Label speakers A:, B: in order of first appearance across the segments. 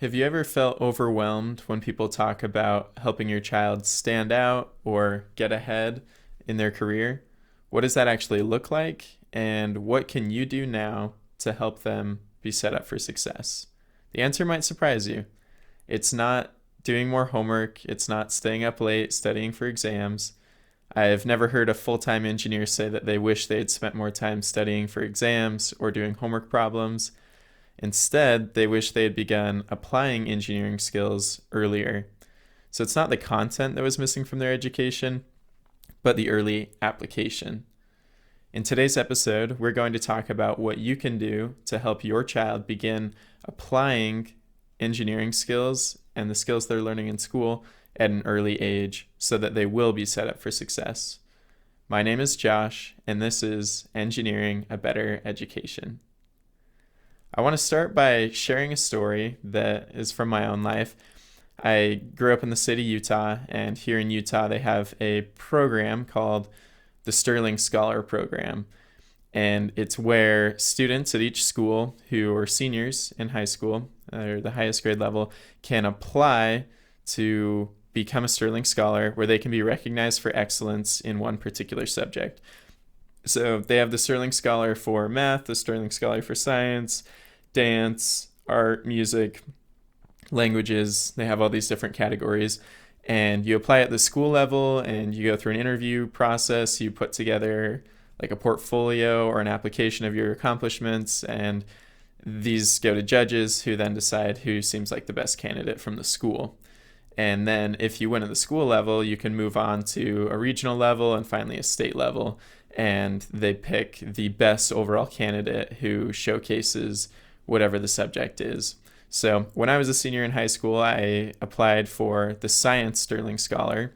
A: Have you ever felt overwhelmed when people talk about helping your child stand out or get ahead in their career? What does that actually look like? And what can you do now to help them be set up for success? The answer might surprise you. It's not doing more homework, it's not staying up late studying for exams. I've never heard a full time engineer say that they wish they had spent more time studying for exams or doing homework problems. Instead, they wish they had begun applying engineering skills earlier. So it's not the content that was missing from their education, but the early application. In today's episode, we're going to talk about what you can do to help your child begin applying engineering skills and the skills they're learning in school at an early age so that they will be set up for success. My name is Josh, and this is Engineering a Better Education. I want to start by sharing a story that is from my own life. I grew up in the state of Utah, and here in Utah, they have a program called the Sterling Scholar Program. And it's where students at each school who are seniors in high school, or the highest grade level, can apply to become a Sterling Scholar, where they can be recognized for excellence in one particular subject. So they have the Sterling Scholar for math, the Sterling Scholar for science, dance, art, music, languages. They have all these different categories. And you apply at the school level and you go through an interview process. You put together like a portfolio or an application of your accomplishments. And these go to judges who then decide who seems like the best candidate from the school. And then if you win at the school level, you can move on to a regional level and finally a state level. And they pick the best overall candidate who showcases whatever the subject is. So when I was a senior in high school, I applied for the Science Sterling Scholar,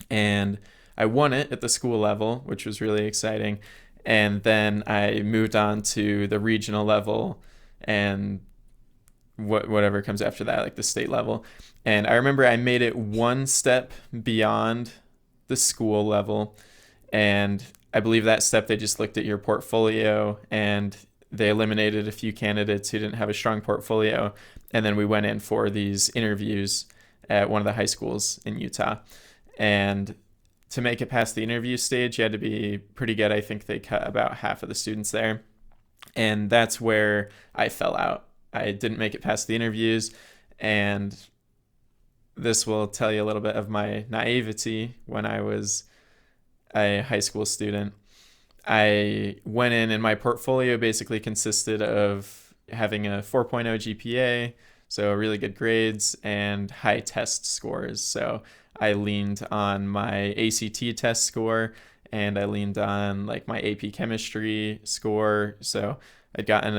A: and I won it at the school level, which was really exciting. And then I moved on to the regional level and whatever comes after that, like the state level. And I remember I made it one step beyond the school level, and I believe that step they just looked at your portfolio and they eliminated a few candidates who didn't have a strong portfolio. And then we went in for these interviews at one of the high schools in Utah. And to make it past the interview stage, you had to be pretty good. I think they cut about half of the students there. And that's where I fell out. I didn't make it past the interviews. And this will tell you a little bit of my naivety when I was a high school student. I went in and my portfolio basically consisted of having a 4.0 GPA, so really good grades, and high test scores. So I leaned on my ACT test score, and I leaned on like my AP chemistry score. So I'd gotten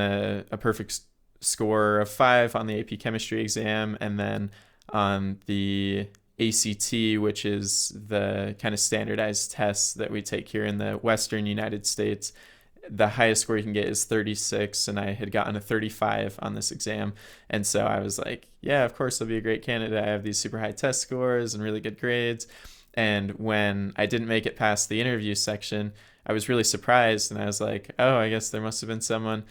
A: a perfect score of 5 on the AP chemistry exam, and then on the ACT, which is the kind of standardized tests that we take here in the Western United States, the highest score you can get is 36, and I had gotten a 35 on this exam. And so I was like, yeah, of course I'll be a great candidate. I have these super high test scores and really good grades. And when I didn't make it past the interview section, I was really surprised, and I was like, oh, I guess there must have been someone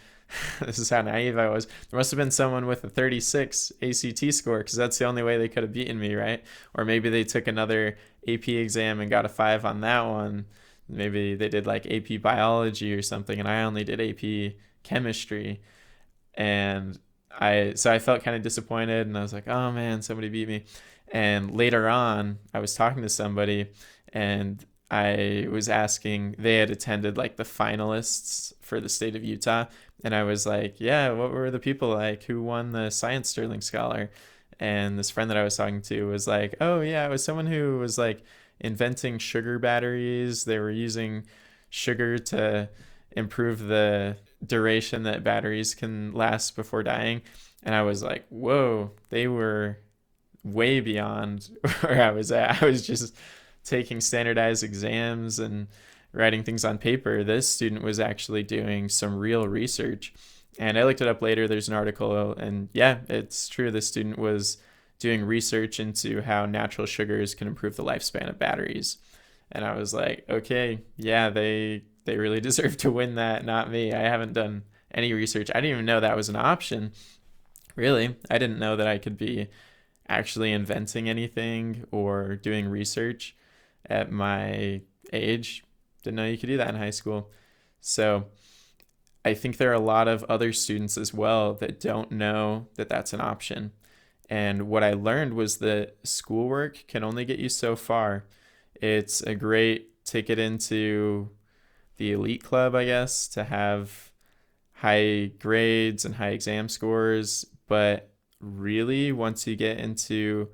A: this is how naive I was. There must have been someone with a 36 ACT score, because that's the only way they could have beaten me, right? Or maybe they took another AP exam and got a 5 on that one. Maybe they did like AP biology or something, and I only did AP chemistry. And so I felt kind of disappointed, and I was like, oh man, somebody beat me. And later on, I was talking to somebody, and I was asking, they had attended like the finalists for the state of Utah. And I was like, yeah, what were the people like? Who won the Science Sterling Scholar? And this friend that I was talking to was like, oh yeah, it was someone who was like inventing sugar batteries. They were using sugar to improve the duration that batteries can last before dying. And I was like, whoa, they were way beyond where I was at. I was just taking standardized exams and writing things on paper. This student was actually doing some real research. And I looked it up later. There's an article, and yeah, it's true. This student was doing research into how natural sugars can improve the lifespan of batteries. And I was like, okay, yeah, they really deserve to win that, not me. I haven't done any research. I didn't even know that was an option. Really? I didn't know that I could be actually inventing anything or doing research at my age. Didn't know you could do that in high school. So I think there are a lot of other students as well that don't know that that's an option. And what I learned was that schoolwork can only get you so far. It's a great ticket into the elite club, I guess, to have high grades and high exam scores. But really, once you get into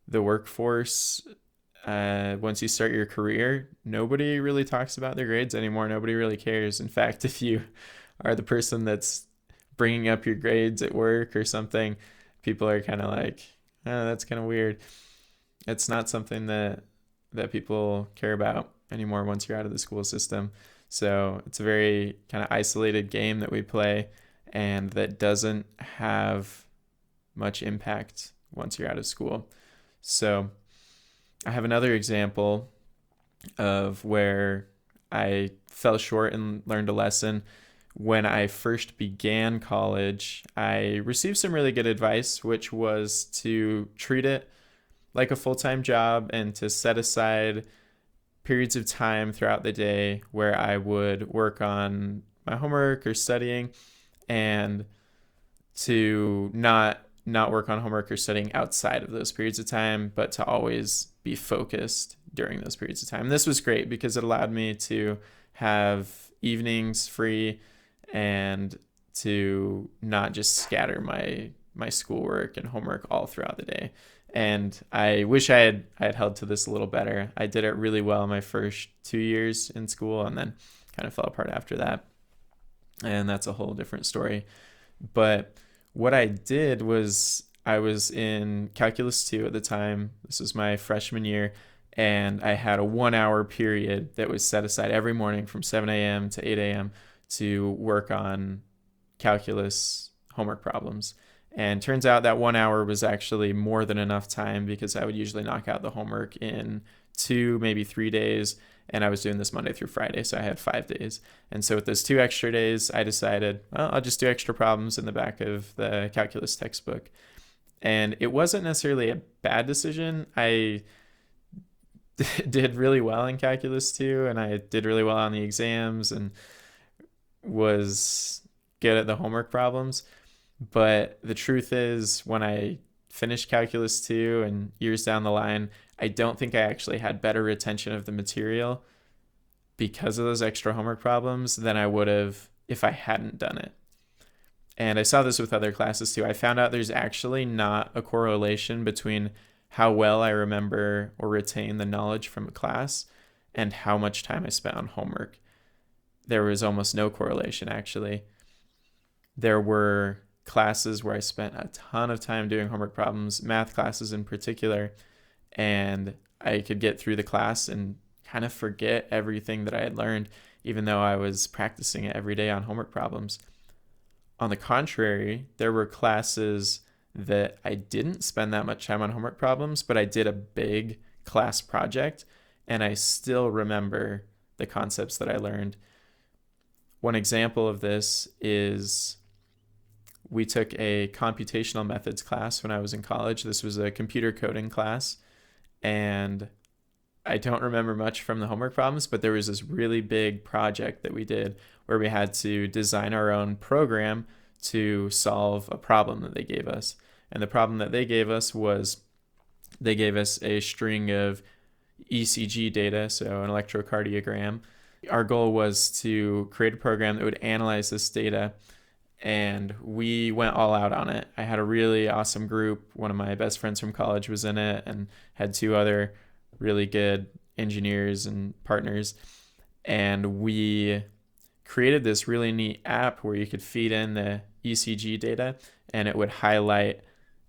A: the workforce, once you start your career, nobody really talks about their grades anymore. Nobody really cares. In fact, if you are the person that's bringing up your grades at work or something, people are kind of like, oh, that's kind of weird. It's not something that people care about anymore once you're out of the school system. So it's a very kind of isolated game that we play, and that doesn't have much impact once you're out of school. So I have another example of where I fell short and learned a lesson. When I first began college, I received some really good advice, which was to treat it like a full-time job and to set aside periods of time throughout the day where I would work on my homework or studying, and to not work on homework or studying outside of those periods of time, but to always be focused during those periods of time. And this was great because it allowed me to have evenings free and to not just scatter my schoolwork and homework all throughout the day. And I wish I had held to this a little better. I did it really well in my first 2 years in school, and then kind of fell apart after that. And that's a whole different story. But what I did was, I was in Calculus 2 at the time. This was my freshman year. And I had a 1 hour period that was set aside every morning from 7 a.m. to 8 a.m. to work on calculus homework problems. And turns out that 1 hour was actually more than enough time, because I would usually knock out the homework in 2, maybe 3 days. And I was doing this Monday through Friday, so I had 5 days. And so with those 2 extra days, I decided, well, I'll just do extra problems in the back of the calculus textbook. And it wasn't necessarily a bad decision. I did really well in calculus 2, and I did really well on the exams and was good at the homework problems. But the truth is, when I finished calculus 2 and years down the line, I don't think I actually had better retention of the material because of those extra homework problems than I would have if I hadn't done it. And I saw this with other classes too. I found out there's actually not a correlation between how well I remember or retain the knowledge from a class and how much time I spent on homework. There was almost no correlation, actually. There were classes where I spent a ton of time doing homework problems, math classes in particular, and I could get through the class and kind of forget everything that I had learned, even though I was practicing it every day on homework problems. On the contrary, there were classes that I didn't spend that much time on homework problems, but I did a big class project, and I still remember the concepts that I learned. One example of this is, we took a computational methods class when I was in college. This was a computer coding class, and I don't remember much from the homework problems, but there was this really big project that we did where we had to design our own program to solve a problem that they gave us. And the problem that they gave us was, they gave us a string of ECG data, so an electrocardiogram. Our goal was to create a program that would analyze this data, and we went all out on it. I had a really awesome group. One of my best friends from college was in it, and had 2 other really good engineers and partners. And we created this really neat app where you could feed in the ECG data, and it would highlight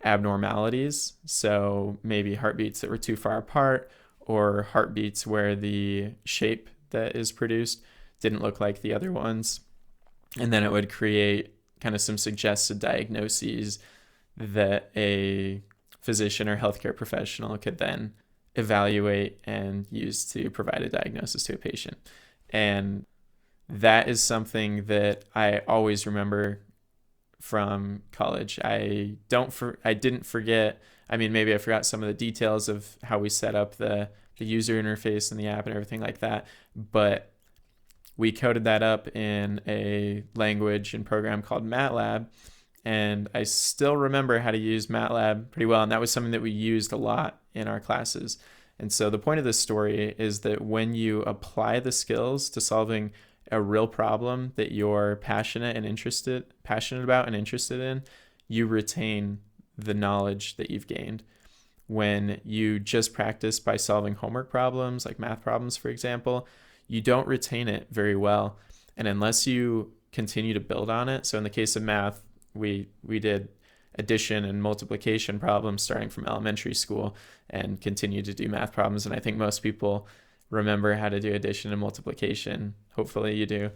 A: abnormalities. So maybe heartbeats that were too far apart, or heartbeats where the shape that is produced didn't look like the other ones. And then it would create kind of some suggested diagnoses that a physician or healthcare professional could then evaluate and use to provide a diagnosis to a patient. And that is something that I always remember from college. I didn't forget. I mean, maybe I forgot some of the details of how we set up the user interface and the app and everything like that, but we coded that up in a language and program called MATLAB, and I still remember how to use MATLAB pretty well, and that was something that we used a lot in our classes. And so the point of this story is that when you apply the skills to solving a real problem that you're passionate about and interested in, you retain the knowledge that you've gained. When you just practice by solving homework problems, like math problems, for example, you don't retain it very well. And unless you continue to build on it, so in the case of math, we did addition and multiplication problems starting from elementary school and continue to do math problems. And I think most people remember how to do addition and multiplication. Hopefully you do.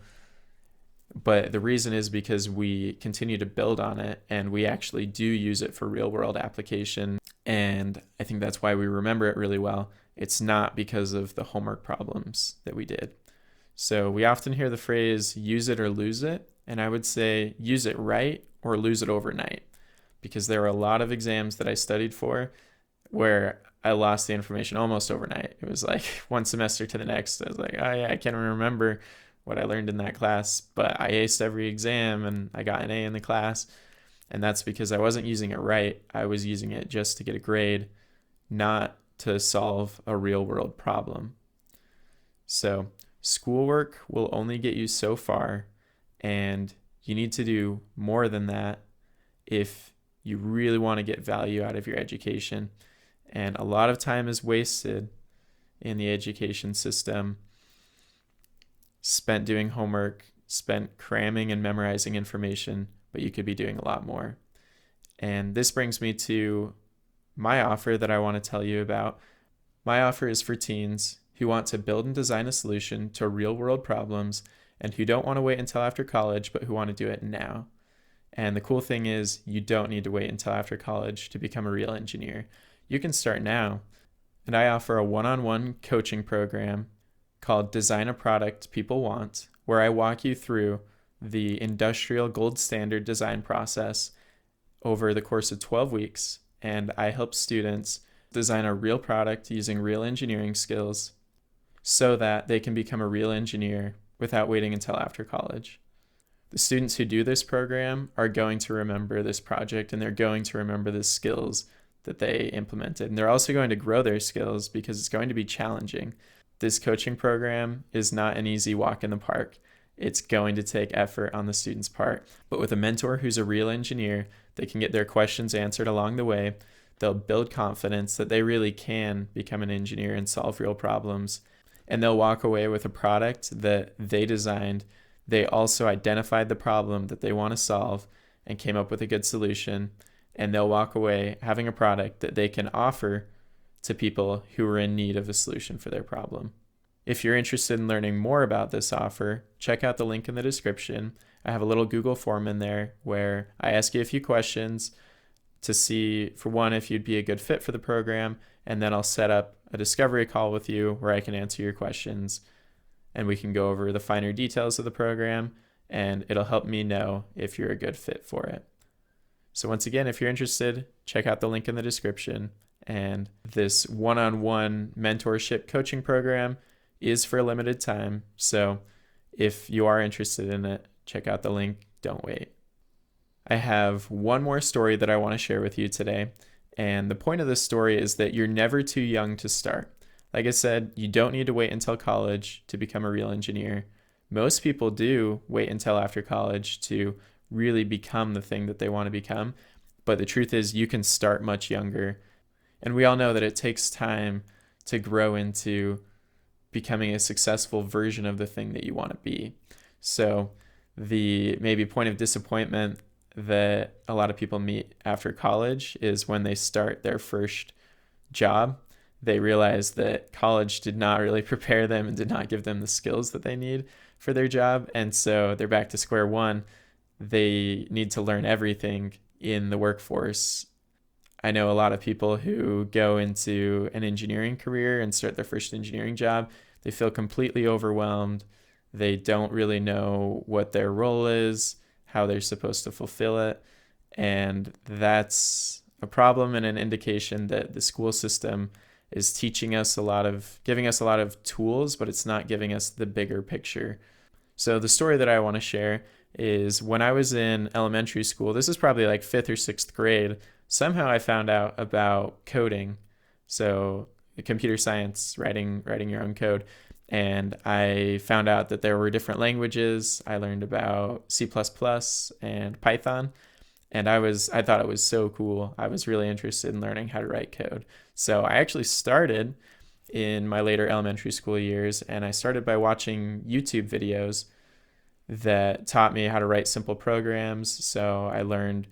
A: But the reason is because we continue to build on it and we actually do use it for real world application. And I think that's why we remember it really well. It's not because of the homework problems that we did. So we often hear the phrase use it or lose it. And I would say use it right or lose it overnight, because there were a lot of exams that I studied for where I lost the information almost overnight. It was like one semester to the next. I was like, oh yeah, I can't remember what I learned in that class, but I aced every exam and I got an A in the class. And that's because I wasn't using it right. I was using it just to get a grade, not to solve a real world problem. So schoolwork will only get you so far, and you need to do more than that if you really want to get value out of your education. And a lot of time is wasted in the education system, spent doing homework, spent cramming and memorizing information, but you could be doing a lot more. And this brings me to my offer that I want to tell you about. My offer is for teens who want to build and design a solution to real world problems and who don't want to wait until after college, but who want to do it now. And the cool thing is you don't need to wait until after college to become a real engineer. You can start now. And I offer a one-on-one coaching program called Design a Product People Want, where I walk you through the industrial gold standard design process over the course of 12 weeks. And I help students design a real product using real engineering skills so that they can become a real engineer without waiting until after college. The students who do this program are going to remember this project, and they're going to remember the skills that they implemented. And they're also going to grow their skills because it's going to be challenging. This coaching program is not an easy walk in the park. It's going to take effort on the student's part. But with a mentor who's a real engineer, they can get their questions answered along the way. They'll build confidence that they really can become an engineer and solve real problems. And they'll walk away with a product that they designed. They also identified the problem that they want to solve and came up with a good solution. And they'll walk away having a product that they can offer to people who are in need of a solution for their problem. If you're interested in learning more about this offer, check out the link in the description. I have a little Google form in there where I ask you a few questions to see, for one, if you'd be a good fit for the program, and then I'll set up a discovery call with you where I can answer your questions and we can go over the finer details of the program, and it'll help me know if you're a good fit for it. So once again, if you're interested, check out the link in the description. And this one-on-one mentorship coaching program is for a limited time. So if you are interested in it, check out the link. Don't wait. I have one more story that I want to share with you today. And the point of this story is that you're never too young to start. Like I said, you don't need to wait until college to become a real engineer. Most people do wait until after college to really become the thing that they want to become. But the truth is you can start much younger. And we all know that it takes time to grow into becoming a successful version of the thing that you want to be. So the maybe point of disappointment that a lot of people meet after college is when they start their first job. They realize that college did not really prepare them and did not give them the skills that they need for their job. And so they're back to square one. They need to learn everything in the workforce. I know a lot of people who go into an engineering career and start their first engineering job. They feel completely overwhelmed. They don't really know what their role is. how they're supposed to fulfill it. And that's a problem and an indication that the school system is giving us a lot of tools, but it's not giving us the bigger picture. So the story that I want to share is when I was in elementary school, this is probably like fifth or sixth grade, somehow I found out about coding. So computer science, writing your own code. And I found out that there were different languages. I learned about C++ and Python. And I thought it was so cool. I was really interested in learning how to write code. So I actually started in my later elementary school years, and I started by watching YouTube videos that taught me how to write simple programs. So I learned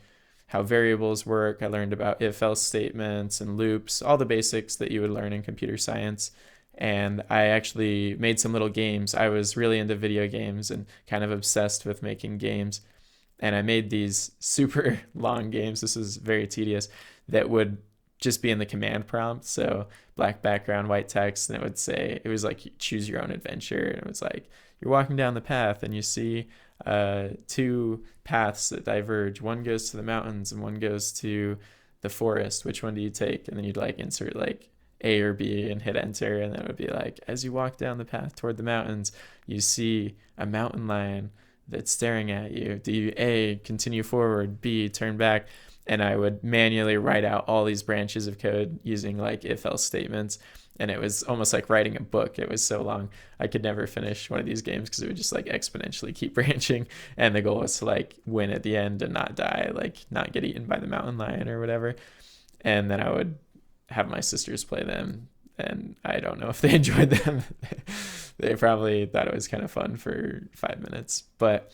A: how variables work. I learned about if-else statements and loops, all the basics that you would learn in computer science. And I actually made some little games. I was really into video games and kind of obsessed with making games. And I made these super long games. This was very tedious, that would just be in the command prompt. So black background, white text, and it was like choose your own adventure. And it was like you're walking down the path and you see two paths that diverge. One goes to the mountains and one goes to the forest. Which one do you take? And then you'd like insert like A or B and hit enter. And then it would be like, as you walk down the path toward the mountains, you see a mountain lion that's staring at you. Do you A, continue forward, B, turn back? And I would manually write out all these branches of code using like if-else statements. And it was almost like writing a book. It was so long. I could never finish one of these games because it would just like exponentially keep branching. And the goal was to like win at the end and not die, like not get eaten by the mountain lion or whatever. And then I would have my sisters play them. And I don't know if they enjoyed them. They probably thought it was kind of fun for 5 minutes. But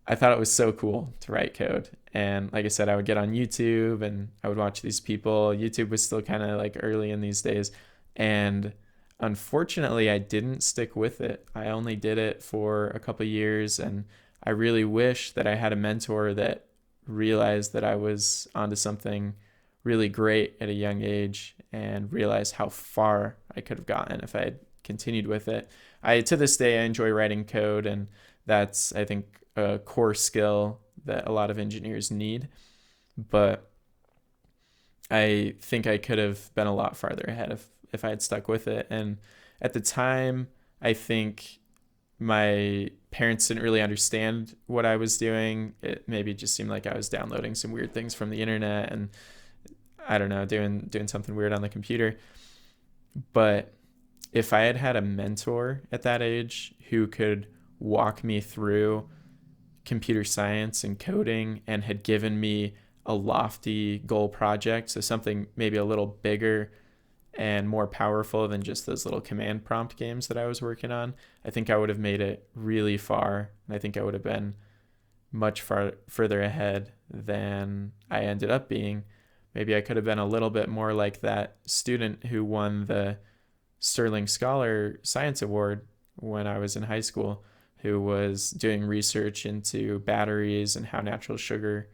A: I thought it was so cool to write code. And like I said, I would get on YouTube and I would watch these people. YouTube was still kind of like early in these days. And unfortunately, I didn't stick with it. I only did it for a couple of years. And I really wish that I had a mentor that realized that I was onto something really great at a young age and realized how far I could have gotten if I had continued with it. To this day, I enjoy writing code, and that's, I think, a core skill that a lot of engineers need. But I think I could have been a lot farther ahead if I had stuck with it. And at the time, I think my parents didn't really understand what I was doing. It maybe just seemed like I was downloading some weird things from the internet and I don't know, doing something weird on the computer. But if I had had a mentor at that age who could walk me through computer science and coding and had given me a lofty goal project, so something maybe a little bigger and more powerful than just those little command prompt games that I was working on, I think I would have made it really far. And I think I would have been much further ahead than I ended up being. Maybe I could have been a little bit more like that student who won the Sterling Scholar Science Award when I was in high school, who was doing research into batteries and how natural sugar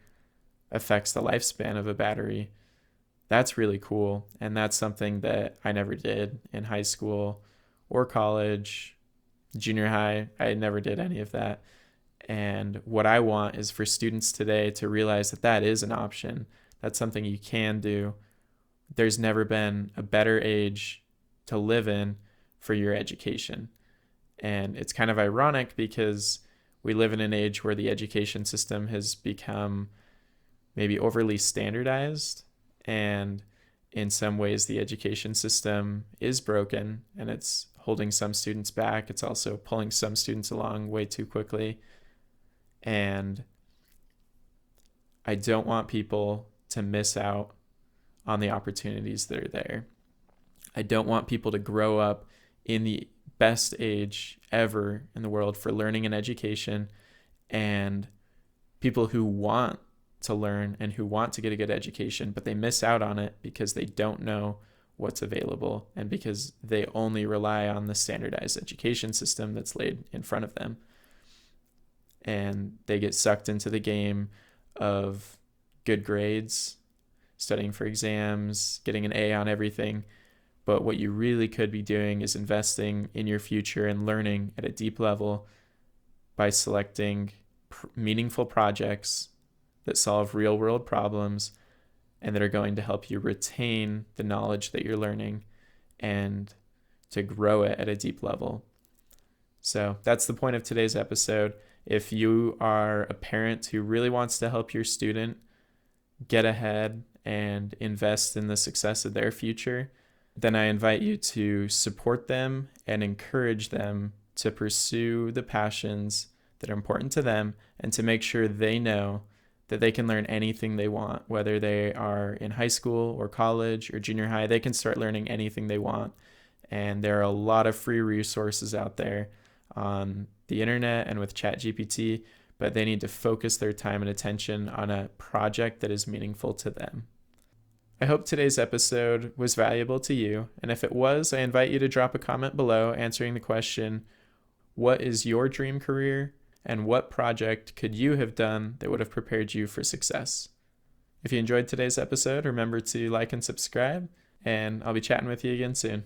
A: affects the lifespan of a battery. That's really cool. And that's something that I never did in high school or college, junior high. I never did any of that. And what I want is for students today to realize that that is an option. That's something you can do. There's never been a better age to live in for your education. And it's kind of ironic because we live in an age where the education system has become maybe overly standardized. And in some ways, the education system is broken and it's holding some students back. It's also pulling some students along way too quickly. And I don't want people to miss out on the opportunities that are there. I don't want people to grow up in the best age ever in the world for learning and education, and people who want to learn and who want to get a good education, but they miss out on it because they don't know what's available and because they only rely on the standardized education system that's laid in front of them. And they get sucked into the game of good grades, studying for exams, getting an A on everything. But what you really could be doing is investing in your future and learning at a deep level by selecting meaningful projects that solve real world problems and that are going to help you retain the knowledge that you're learning and to grow it at a deep level. So that's the point of today's episode. If you are a parent who really wants to help your student get ahead and invest in the success of their future, then I invite you to support them and encourage them to pursue the passions that are important to them and to make sure they know that they can learn anything they want, whether they are in high school or college or junior high. They can start learning anything they want. And there are a lot of free resources out there on the internet and with ChatGPT, but they need to focus their time and attention on a project that is meaningful to them. I hope today's episode was valuable to you, and if it was, I invite you to drop a comment below answering the question, what is your dream career, and what project could you have done that would have prepared you for success? If you enjoyed today's episode, remember to like and subscribe, and I'll be chatting with you again soon.